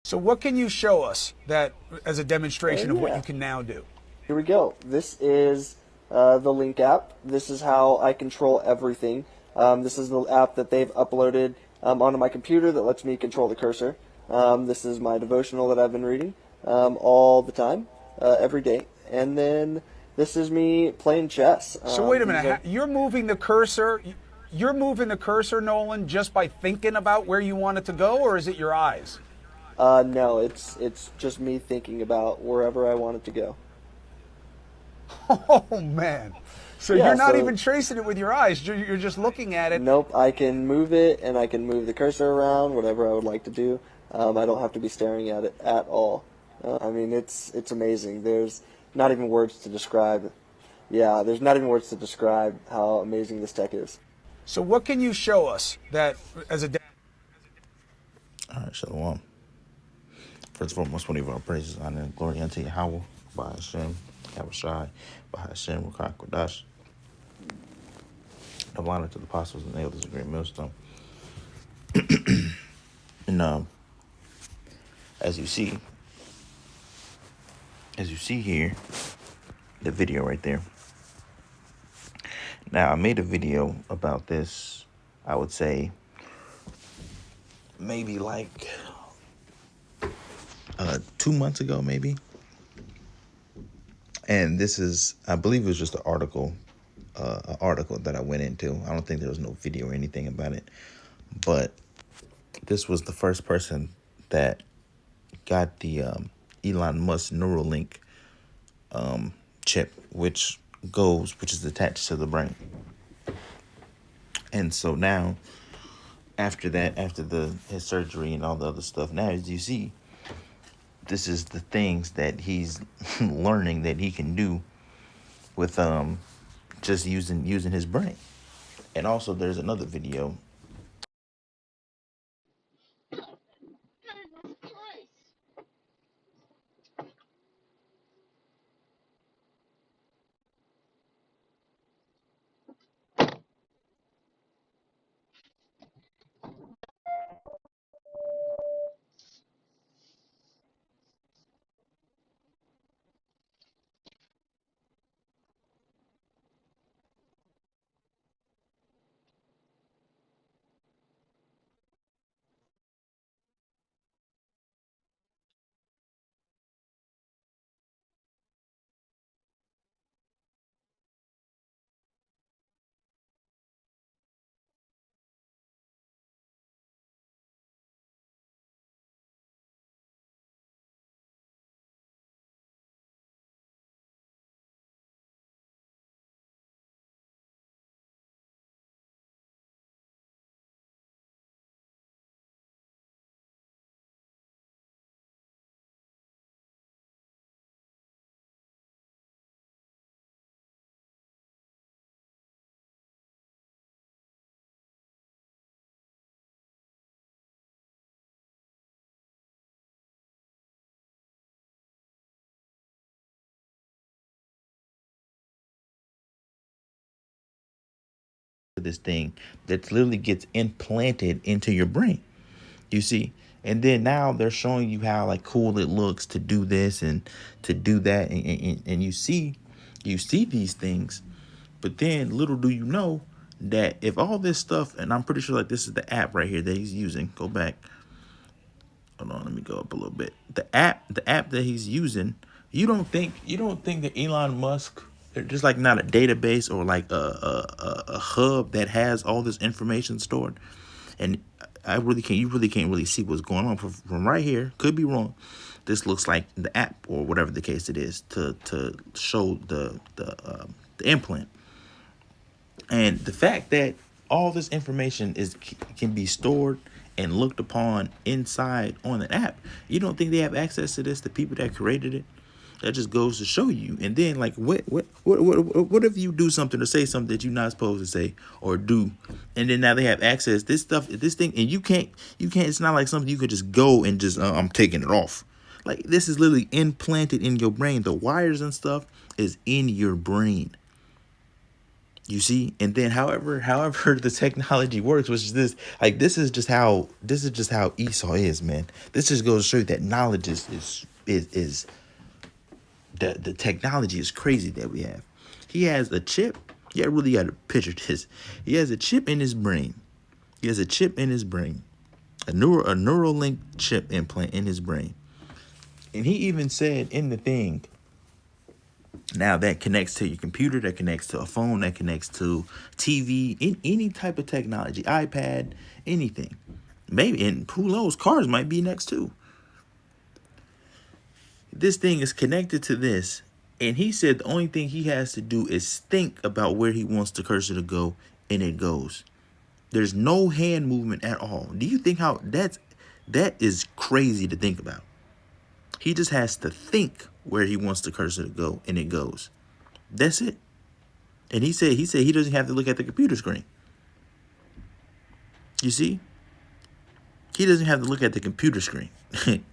So what can you show us that as a demonstration of what Yeah, you can now do? here we go. This is the Link app. This is how I control everything. This is the app that they've uploaded onto my computer that lets me control the cursor. This is my devotional that I've been reading all the time, every day. And then this is me playing chess. So wait a These minute, are you're moving the cursor. You're moving the cursor, Nolan, just by thinking about where you want it to go, or is it your eyes? no, it's just me thinking about wherever I want it to go. Oh man. So you're Yeah, not even so tracing it with your eyes. You're just looking at it. nope, I can move it and I can move the cursor around, whatever I would like to do. I don't have to be staring at it at all. I mean, it's amazing. There's not even words to describe. Yeah, there's not even words to describe how amazing this tech is. So what can you show us that as a All right, Shalom. First and foremost, want to give our praises, honor, and glory unto Yahweh, by Hashem, Yahushai, by Hashem, Ruach Kodash. Of honor to the apostles and elders of Great Millstone. And as you see here, the video right there. Now, I made a video about this, I would say, maybe like 2 months ago, maybe. And this is, I believe it was just an article that I went into. I don't think there was no video or anything about it. But this was the first person that got the Elon Musk Neuralink chip, which is attached to the brain. And so now, after his surgery and all the other stuff, now as you see, this is the things that he's learning that he can do with just using his brain. And also there's another video. This thing that literally gets implanted into your brain, you see. And then now they're showing you how like cool it looks to do this and to do that, and you see these things. But then little do you know that if all this stuff, and I'm pretty sure like this is the app right here that he's using. Go back, hold on, let me go up a little bit. The app that he's using, you don't think that Elon Musk, there's like not a database or like a hub that has all this information stored. And you really can't really see what's going on from right here. Could be wrong. This looks like the app or whatever the case it is to show the implant. And the fact that all this information can be stored and looked upon inside on the app, you don't think they have access to this? The people that created it, that just goes to show you. And then like what if you do something or say something that you're not supposed to say or do, and then now they have access this thing, and you can't. It's not like something you could just go and just I'm taking it off. Like this is literally implanted in your brain. The wires and stuff is in your brain. You see, and then however the technology works, which is this, like this is just how Esau is, man. This just goes to show you that knowledge is the technology is crazy that we have. He has a chip. Yeah, really got to picture this. He has a chip in his brain. He has a chip in his brain, a Neuralink chip implant in his brain, and he even said in the thing. Now that connects to your computer, that connects to a phone, that connects to TV, in any type of technology, iPad, anything. Maybe, and who knows, cars might be next too. This thing is connected to this, and he said the only thing he has to do is think about where he wants the cursor to go, and it goes. There's no hand movement at all. Do you think how that is crazy to think about? He just has to think where he wants the cursor to go, and it goes. That's it. And he said he doesn't have to look at the computer screen. You see? He doesn't have to look at the computer screen.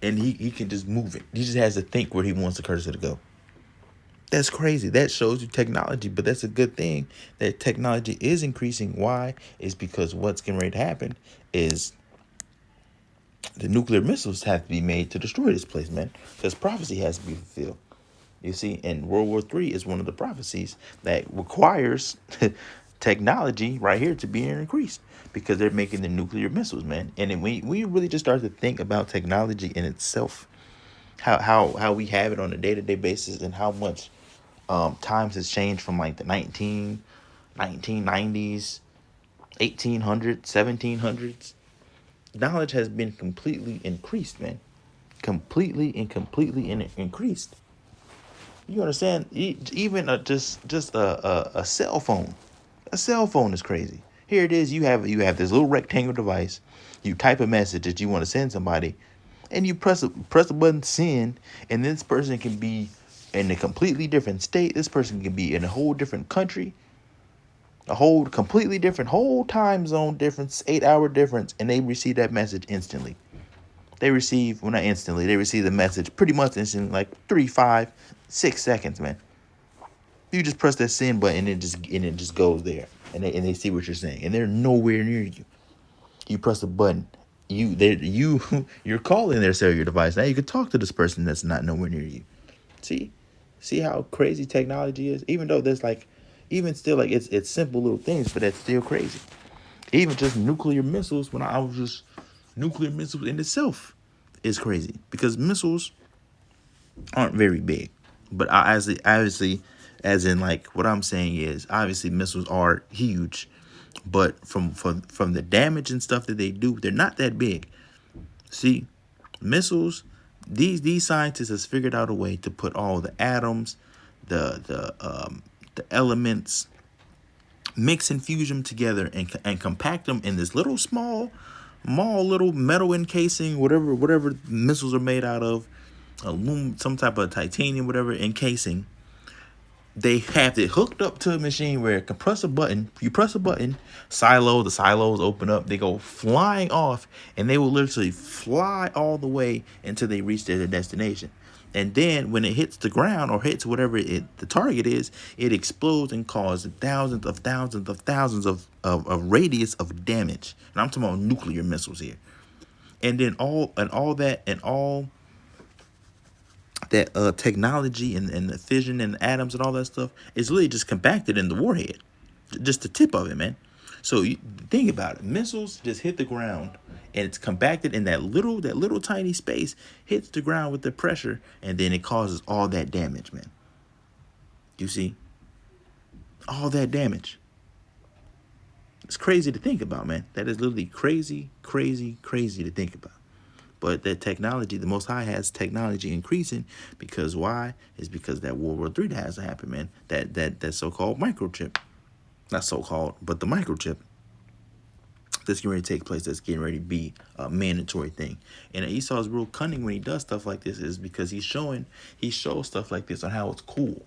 And he can just move it. He just has to think where he wants the cursor to go. That's crazy. That shows you technology, but that's a good thing that technology is increasing. Why? Is because what's getting ready to happen is the nuclear missiles have to be made to destroy this place, man. Because prophecy has to be fulfilled. You see, and World War III is one of the prophecies that requires technology right here to be increased because they're making the nuclear missiles, man. And then we really just start to think about technology in itself, how we have it on a day-to-day basis, and how much times has changed from like the 1990s, 1800s, 1700s. Knowledge has been completely increased, man. Completely increased. You understand? Even just a cell phone. A cell phone is crazy. Here it is. You have this little rectangle device. You type a message that you want to send somebody, and you press a button send, and this person can be in a completely different state. This person can be in a whole different country, a whole completely different whole time zone difference, 8-hour difference, and they receive that message instantly. They receive, well, not instantly, they receive the message pretty much instantly, like 3, 5, 6 seconds, man. You just press that send button and it just goes there, and they see what you're saying, and they're nowhere near you. You press the button, you're calling their cellular device. Now you can talk to this person that's not nowhere near you. See how crazy technology is. Even though there's like, even still, like it's simple little things, but that's still crazy. Even just nuclear missiles. Nuclear missiles in itself is crazy because missiles aren't very big. But obviously, as in like what I'm saying is obviously missiles are huge, but from the damage and stuff that they do, they're not that big. See, missiles, these scientists has figured out a way to put all the atoms, the elements, mix and fuse them together and compact them in this little small little metal encasing, whatever missiles are made out of, aluminum, some type of titanium, whatever encasing. They have it hooked up to a machine where it can press a button. You press a button, the silos open up. They go flying off, and they will literally fly all the way until they reach their destination. And then when it hits the ground or hits whatever the target is, it explodes and causes thousands of radius of damage. And I'm talking about nuclear missiles here. And then all that technology and the fission and the atoms and all that stuff is really just compacted in the warhead, just the tip of it, man. So you think about it. Missiles just hit the ground, and it's compacted in that little tiny space, hits the ground with the pressure, and then it causes all that damage, man. You see? All that damage. It's crazy to think about, man. That is literally crazy to think about. But that technology, the Most High has technology increasing because why? It's because that World War III has to happen, man. That so-called microchip. Not so-called, but the microchip that's getting ready to take place, that's getting ready to be a mandatory thing. And Esau is real cunning when he does stuff like this, is because he shows stuff like this on how it's cool.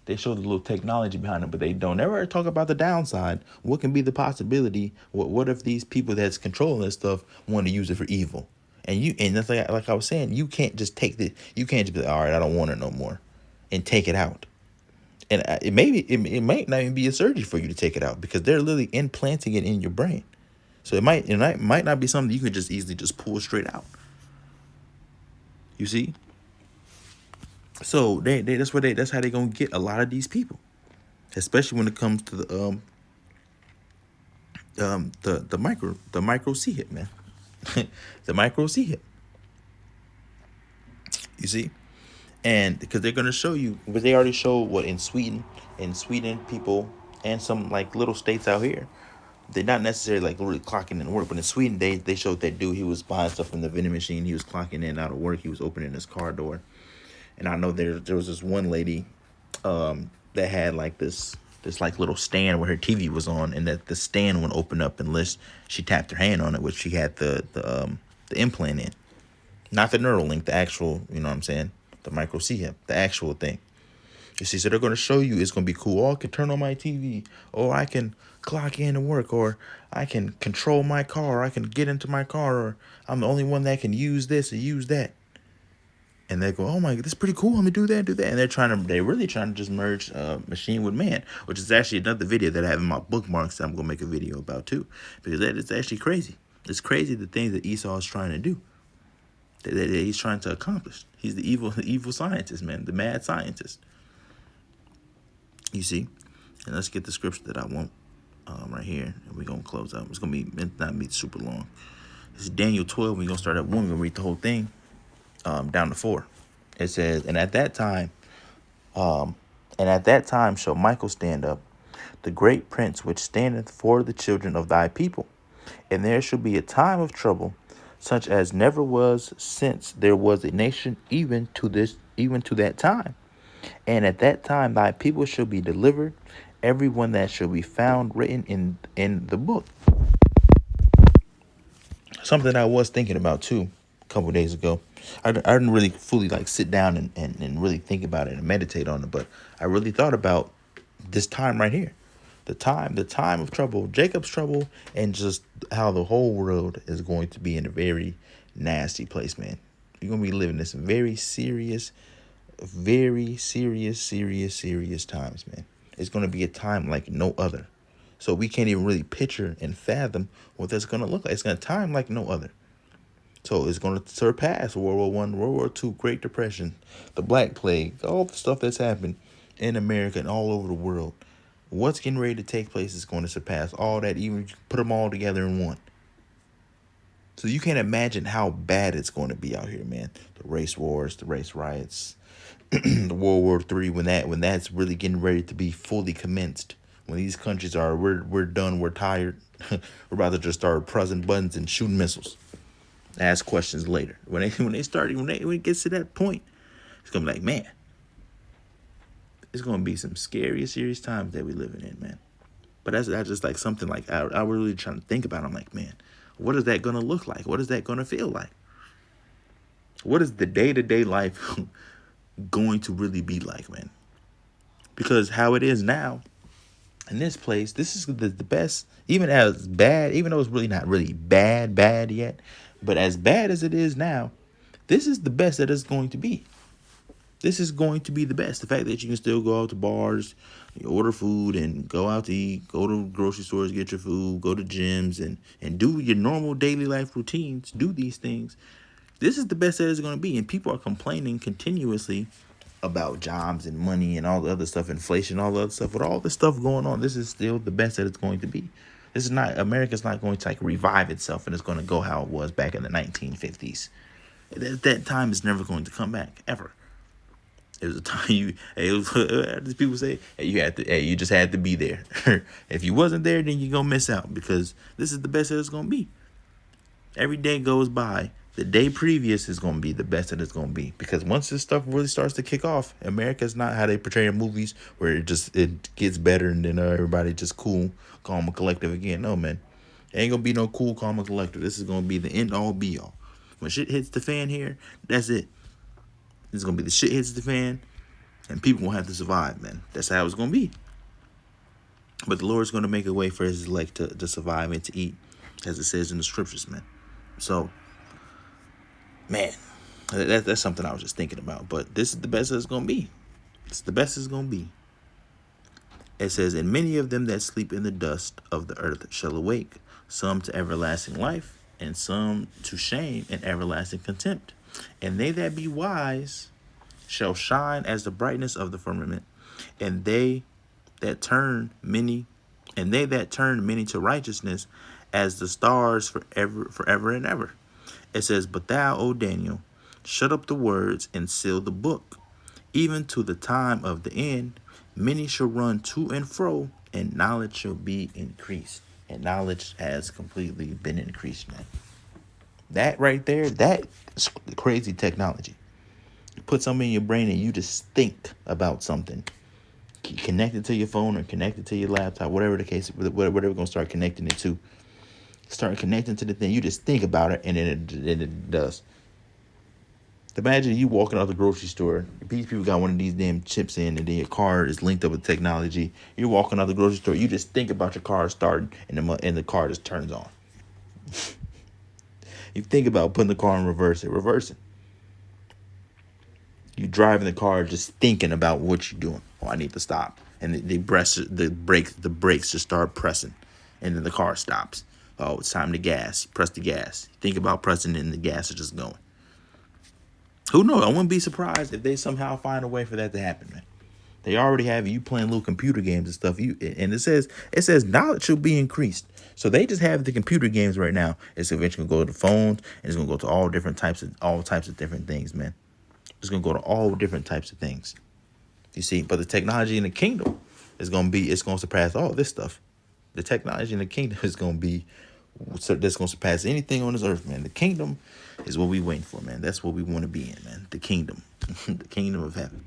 They show the little technology behind it, but they don't ever talk about the downside. What can be the possibility? What if these people that's controlling this stuff want to use it for evil? And that's like I was saying, you can't just take you can't just be like, all right, I don't want it no more, and take it out. And it might not even be a surgery for you to take it out, because they're literally implanting it in your brain. So it might not be something you can just easily just pull straight out. You see? So that's how they're gonna get a lot of these people, especially when it comes to the micro C hip, man. The micro C hip. You see? And because they're gonna show you, but they already showed what in Sweden, people and some like little states out here, they're not necessarily like really clocking in work, but in Sweden they showed that dude, he was buying stuff from the vending machine, he was clocking in and out of work, he was opening his car door. And I know there was this one lady that had like this like little stand where her TV was on, and that the stand would open up unless she tapped her hand on it, which she had the implant in. Not the Neuralink, the actual, you know what I'm saying? The micro C hip, the actual thing. You see, so they're going to show you, it's going to be cool. Oh, I can turn on my TV, or I can clock in and work, or I can control my car, or I can get into my car, or I'm the only one that can use this or use that. And they go, oh my, this is pretty cool. I'm gonna do that. And they're really trying to just merge machine with man, which is actually another video that I have in my bookmarks that I'm gonna make a video about too, because that is actually crazy. It's crazy the things that Esau is trying to do, that he's trying to accomplish. He's the evil scientist, man, the mad scientist. You see, and let's get the scripture that I want right here, and we're gonna close out. It's not be super long. This is Daniel 12. We're gonna start at 1. We're gonna read the whole thing. Down to 4. It says, and at that time shall Michael stand up, the great prince which standeth for the children of thy people, and there shall be a time of trouble, such as never was since there was a nation, even to that time. And at that time thy people shall be delivered, every one that shall be found written in the book. Something I was thinking about too a couple of days ago. I didn't really fully like sit down and really think about it and meditate on it, but I really thought about this time right here, the time of trouble, Jacob's trouble, and just how the whole world is going to be in a very nasty place, man. You're gonna be living in some very serious times, man. It's gonna be a time like no other. So we can't even really picture and fathom what that's gonna look like. It's gonna time like no other. So it's going to surpass World War I, World War II, Great Depression, the Black Plague, all the stuff that's happened in America and all over the world. What's getting ready to take place is going to surpass all that, even put them all together in one. So you can't imagine how bad it's going to be out here, man. The race wars, the race riots, the World War III, when that's really getting ready to be fully commenced. When these countries are, we're done, we're tired, we're about to just start pressing buttons and shooting missiles. Ask questions later. When it gets to that point, it's gonna be like, man, it's gonna be some scary, serious times that we're living in, man. But that's just like something like I was really trying to think about. I'm like, man, what is that gonna look like? What is that gonna feel like? What is the day-to-day life going to really be like, man? Because how it is now in this place, this is the best. Even as bad, even though it's really not really bad yet. But as bad as it is now, this is the best that it's going to be. This is going to be the best. The fact that you can still go out to bars, you order food and go out to eat, go to grocery stores, get your food, go to gyms and do your normal daily life routines, do these things. This is the best that it's going to be. And people are complaining continuously about jobs and money and all the other stuff, inflation, all the other stuff. With all this stuff going on, this is still the best that it's going to be. America's not going to like revive itself and it's going to go how it was back in the 1950s. That time is never going to come back, ever. It was a time as people say, you just had to be there. If you wasn't there, then you're going to miss out, because this is the best that it's going to be. Every day goes by, the day previous is going to be the best that it's going to be, because once this stuff really starts to kick off, America's not how they portray in movies where it gets better and then everybody just cool, calm, and collective again. No, man, it ain't gonna be no cool, calm, and collective. This is gonna be the end all be all. When shit hits the fan here, that's it. This is gonna be the shit hits the fan, and people won't have to survive, man. That's how it's gonna be. But the Lord's gonna make a way for His elect to survive and to eat, as it says in the scriptures, man. So, man, that's something I was just thinking about. But this is the best it's gonna be. It's the best it's gonna be. It says, and many of them that sleep in the dust of the earth shall awake, some to everlasting life, and some to shame and everlasting contempt. And they that be wise shall shine as the brightness of the firmament, and they that turn many to righteousness as the stars forever and ever. It says, but thou, O Daniel, shut up the words and seal the book, even to the time of the end. Many shall run to and fro, and knowledge shall be increased. And knowledge has completely been increased, man. That right there, that's crazy technology. You put something in your brain and you just think about something. Connect it to your phone or connect it to your laptop, whatever the case, whatever we're going to start connecting it to. Start connecting to the thing. You just think about it, and then it does. Imagine you walking out the grocery store. These people got one of these damn chips in, and then your car is linked up with technology. You're walking out the grocery store. You just think about your car starting, and the car just turns on. You think about putting the car in reverse, it reversing. You driving the car, just thinking about what you're doing. Oh, I need to stop, and the brakes just start pressing, and then the car stops. Oh, it's time to gas. Press the gas. Think about pressing, and the gas is just going. Who knows? I wouldn't be surprised if they somehow find a way for that to happen, man. They already have you playing little computer games and stuff. And it says knowledge should be increased. So they just have the computer games right now. It's eventually gonna go to the phones, and it's gonna go to all types of different things, man. It's gonna go to all different types of things. You see, but the technology in the kingdom it's gonna surpass all this stuff. The technology in the kingdom is gonna be that's gonna surpass anything on this earth, man. The kingdom is what we waiting for, man. That's what we want to be in, man. The kingdom, the kingdom of heaven.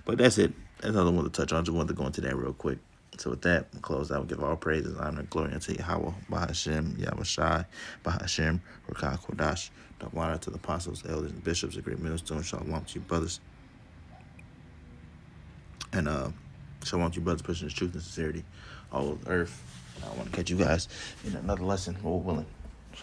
But that's it. That's all I wanted to touch on. I just wanted to go into that real quick. So with that, we'll close out. We'll give all praises, honor, and glory unto Yahweh, Bahashem, Yahushai, Bahashem, Rakah Kodash. Double honor to the apostles, elders, and bishops, the great millstone. Shalom to you, brothers. And shalom to you, brothers, pushing the truth and sincerity all over the earth. And I want to catch you guys in another lesson, Lord willing.